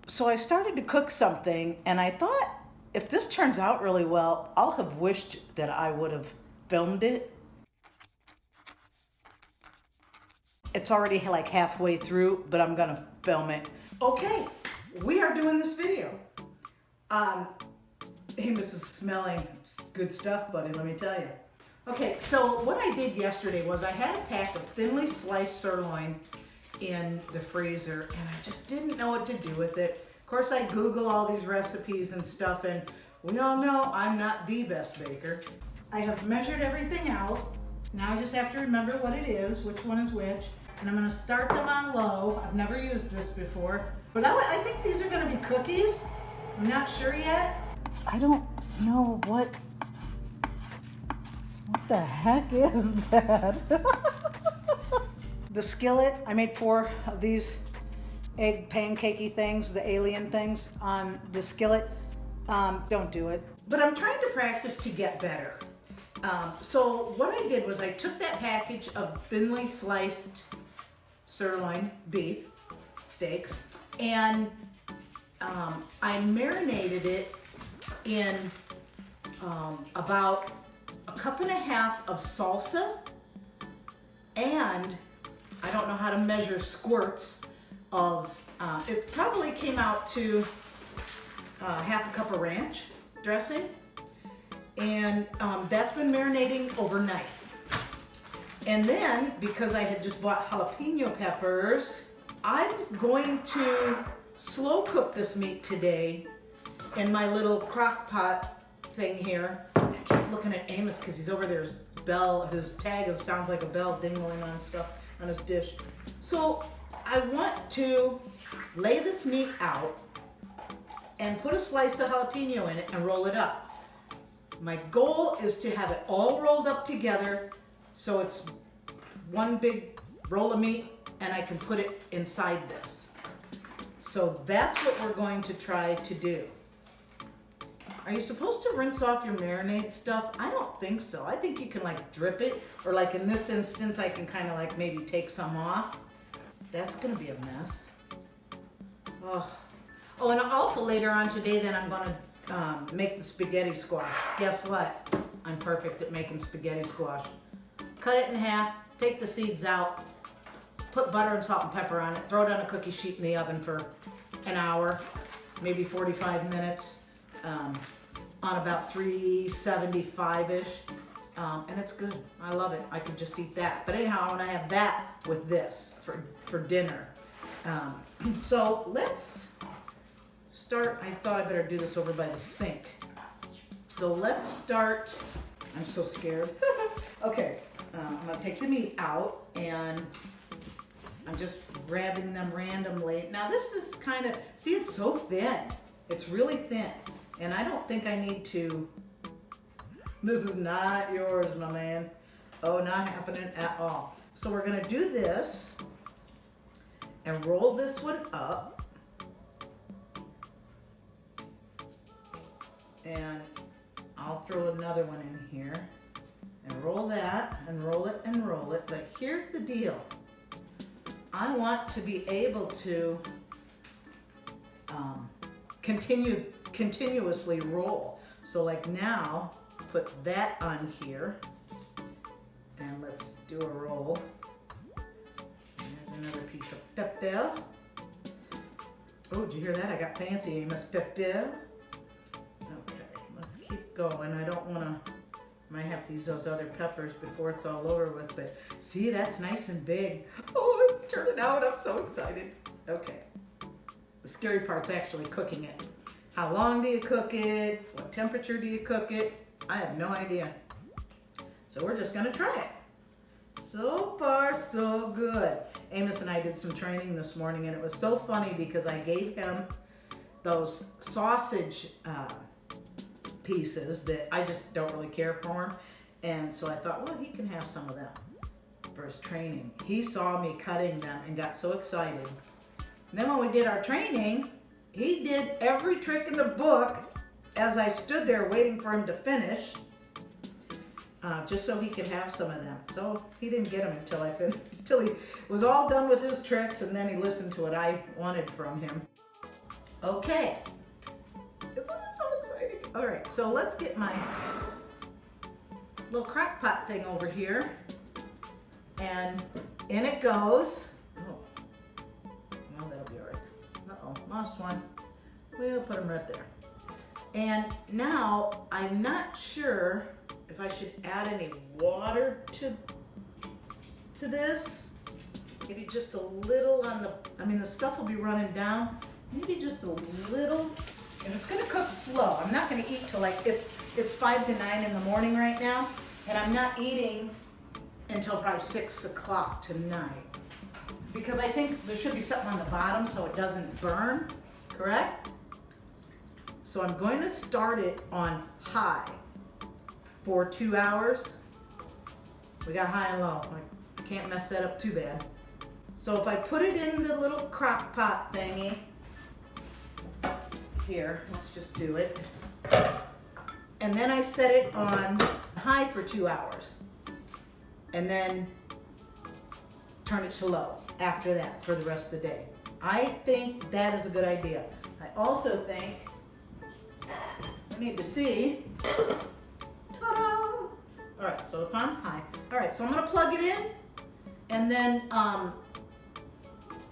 So I started to cook something, and I thought, if this turns out really well, I'll have wished that I would have filmed it. It's already like halfway through, but I'm gonna film it. Okay, we are doing this video. Amos is smelling good stuff, buddy, let me tell you. Okay, so what I did yesterday was I had a pack of thinly sliced sirloin in the freezer, and I just didn't know what to do with it. Of course, I Google all these recipes and stuff, and we all know I'm not the best baker. I have measured everything out. Now I just have to remember what it is, which one is which, and I'm gonna start them on low. I've never used this before, but I think these are gonna be cookies. I'm not sure yet. I don't know what the heck is that? The skillet, I made 4 of these egg pancakey things, the alien things on the skillet. Don't do it. But I'm trying to practice to get better. So what I did was I took that package of thinly sliced sirloin beef steaks, and I marinated it in about 1.5 cups of salsa, and I don't know how to measure squirts of, it probably came out to 1/2 cup of ranch dressing, and that's been marinating overnight. And then, because I had just bought jalapeno peppers, I'm going to slow cook this meat today in my little crock pot thing here. I keep looking at Amos because he's over there. His tag sounds like a bell dingling on stuff on his dish. So I want to lay this meat out and put a slice of jalapeno in it and roll it up. My goal is to have it all rolled up together so it's one big roll of meat, and I can put it inside this. So that's what we're going to try to do. Are you supposed to rinse off your marinade stuff? I don't think so. I think you can like drip it, or like in this instance, I can kind of like maybe take some off. That's gonna be a mess. Oh, and also later on today, then I'm gonna make the spaghetti squash. Guess what? I'm perfect at making spaghetti squash. Cut it in half, take the seeds out, put butter and salt and pepper on it, throw it on a cookie sheet in the oven for an hour, maybe 45 minutes. On about 375-ish, and it's good. I love it. I could just eat that. But anyhow, I want to have that with this for dinner. So let's start. I thought I better do this over by the sink. So let's start. I'm so scared. Okay, I'm going to take the meat out, and I'm just grabbing them randomly. Now this is kind of, see, it's so thin. It's really thin. And I don't think I need to, this is not yours, my man. Oh, not happening at all. So we're gonna do this and roll this one up. And I'll throw another one in here and roll that and roll it and roll it. But here's the deal. I want to be able to continuously roll. So like now, put that on here, and let's do a roll. There's another piece of pepper. Oh, did you hear that? I got fancy, Amos. Pepper. Okay, let's keep going. I don't want to, might have to use those other peppers before it's all over with, but see, that's nice and big. Oh, it's turning out. I'm so excited. Okay. The scary part's actually cooking it. How long do you cook it? What temperature do you cook it? I have no idea. So we're just gonna try it. So far, so good. Amos and I did some training this morning, and it was so funny because I gave him those sausage pieces that I just don't really care for him. And so I thought, well, he can have some of them for his training. He saw me cutting them and got so excited. And then when we did our training, he did every trick in the book as I stood there waiting for him to finish, just so he could have some of them. So he didn't get them until he was all done with his tricks, and then he listened to what I wanted from him. Okay. Isn't this so exciting? All right, so let's get my little crock pot thing over here. And in it goes. Oh, well, that'll be all right. Uh-oh, lost one. We'll put them right there. And now I'm not sure if I should add any water to this. Maybe just a little on the, I mean, the stuff will be running down. Maybe just a little, and it's gonna cook slow. I'm not gonna eat till like, it's 5 to 9 in the morning right now, and I'm not eating until probably 6 o'clock tonight. Because I think there should be something on the bottom so it doesn't burn, correct? So I'm going to start it on high for 2 hours. We got high and low. I can't mess that up too bad. So if I put it in the little crock pot thingy, here, let's just do it. And then I set it on high for 2 hours. And then turn it to low after that for the rest of the day. I think that is a good idea. I also think I need to see. Ta-da! All right, so it's on high. All right, so I'm gonna plug it in and then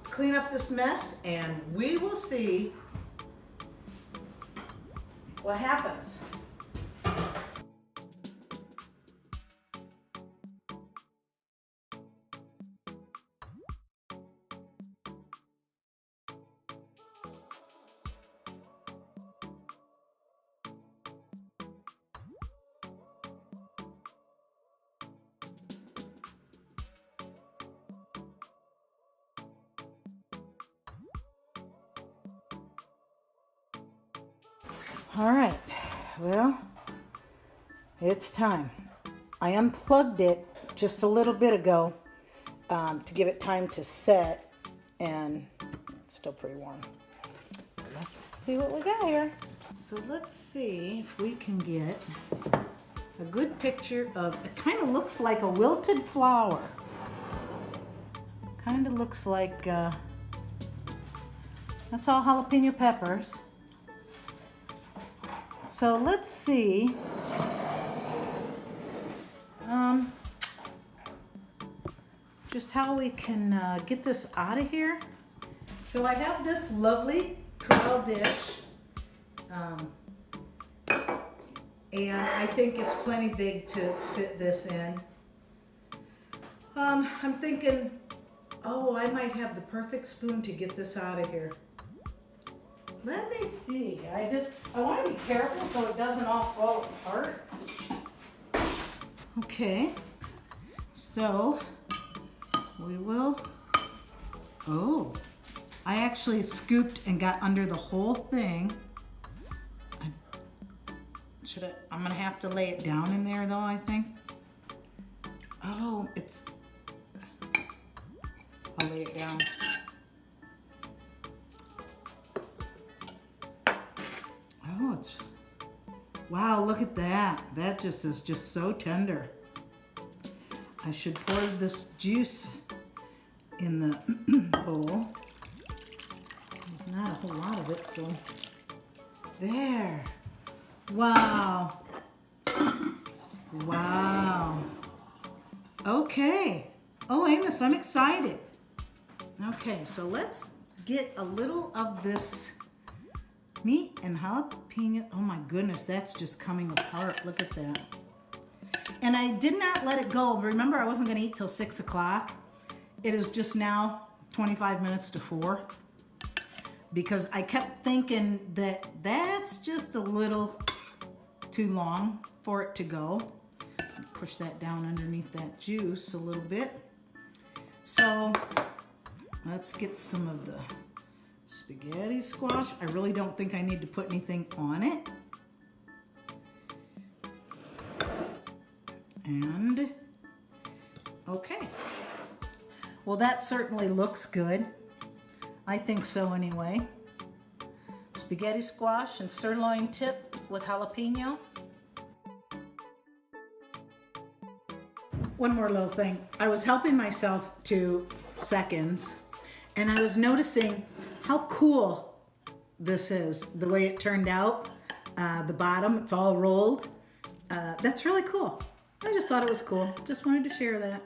clean up this mess, and we will see what happens. All right, well, it's time. I unplugged it just a little bit ago to give it time to set, and it's still pretty warm. Let's see what we got here. So let's see if we can get a good picture of, it kind of looks like a wilted flower. Kind of looks like, that's all jalapeno peppers. So let's see, just how we can get this out of here. So I have this lovely corral dish, and I think it's plenty big to fit this in. I'm thinking, oh, I might have the perfect spoon to get this out of here. Let me see. I want to be careful so it doesn't all fall apart. Okay. So we will. Oh, I actually scooped and got under the whole thing. I'm gonna have to lay it down in there though, I think. Oh, I'll lay it down. Oh, wow, look at that. That just is just so tender. I should pour this juice in the bowl. There's not a whole lot of it, so there. Wow. Wow. Okay. Oh, Amos, I'm excited. Okay, so let's get a little of this meat and jalapeno. Oh my goodness, that's just coming apart. Look at that. And I did not let it go. Remember, I wasn't going to eat till 6 o'clock. It is just now 25 minutes to 4. Because I kept thinking that that's just a little too long for it to go. Push that down underneath that juice a little bit. So let's get some of the spaghetti squash. I really don't think I need to put anything on it. And okay. Well, that certainly looks good. I think so anyway. Spaghetti squash and sirloin tip with jalapeno. One more little thing. I was helping myself to seconds, and I was noticing how cool this is, the way it turned out. The bottom, it's all rolled. That's really cool. I just thought it was cool. Just wanted to share that.